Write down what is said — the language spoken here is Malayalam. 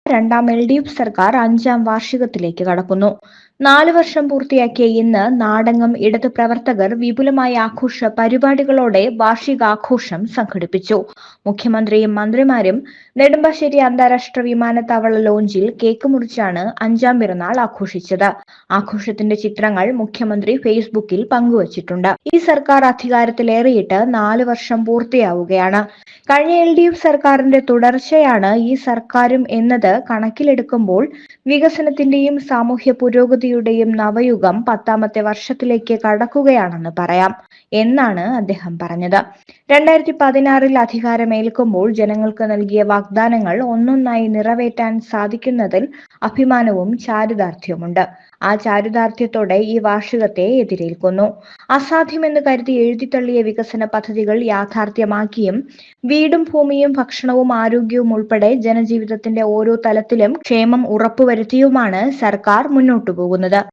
രണ്ടാം LDF സർക്കാർ 5ാം വാർഷികത്തിലേക്ക് കടക്കുന്നു. 4 വർഷം പൂർത്തിയാക്കിയ ഇന്ന് നാടെങ്ങും ഇടത് പ്രവർത്തകർ വിപുലമായ ആഘോഷ പരിപാടികളോടെ വാർഷികാഘോഷം സംഘടിപ്പിച്ചു. മുഖ്യമന്ത്രിയും മന്ത്രിമാരും നെടുമ്പാശ്ശേരി അന്താരാഷ്ട്ര വിമാനത്താവള ലോഞ്ചിൽ കേക്ക് മുറിച്ചാണ് 5ാം പിറന്നാൾ ആഘോഷിച്ചത്. ആഘോഷത്തിന്റെ ചിത്രങ്ങൾ മുഖ്യമന്ത്രി ഫേസ്ബുക്കിൽ പങ്കുവച്ചിട്ടുണ്ട്. ഈ സർക്കാർ അധികാരത്തിലേറിയിട്ട് 4 വർഷം പൂർത്തിയാവുകയാണ്. കഴിഞ്ഞ LDF സർക്കാരിന്റെ തുടർച്ചയാണ് ഈ സർക്കാരും എന്നത് കണക്കിലെടുക്കുമ്പോൾ വികസനത്തിന്റെയും സാമൂഹ്യ പുരോഗതിയുടെയും നവയുഗം 10ാമത്തെ വർഷത്തിലേക്ക് കടക്കുകയാണെന്ന് പറയാം എന്നാണ് അദ്ദേഹം പറഞ്ഞത്. 2016 അധികാരമേൽക്കുമ്പോൾ ജനങ്ങൾക്ക് നൽകിയ വാഗ്ദാനങ്ങൾ ഒന്നൊന്നായി നിറവേറ്റാൻ സാധിക്കുന്നതിൽ അഭിമാനവും ചാരിതാർത്ഥ്യവുമുണ്ട്. ആ ചാരിതാർത്ഥ്യത്തോടെ ഈ വാർഷികത്തെ എതിരേൽക്കുന്നു. അസാധ്യമെന്ന് കരുതി എഴുതിത്തള്ളിയ വികസന പദ്ധതികൾ യാഥാർത്ഥ്യമാക്കിയും വീടും ഭൂമിയും ഭക്ഷണവും ആരോഗ്യവും ഉൾപ്പെടെ ജനജീവിതത്തിന്റെ ഓരോ തലത്തിലും ക്ഷേമം ഉറപ്പുവരുത്തിയുമാണ് സർക്കാർ മുന്നോട്ടു പോകുന്നത്.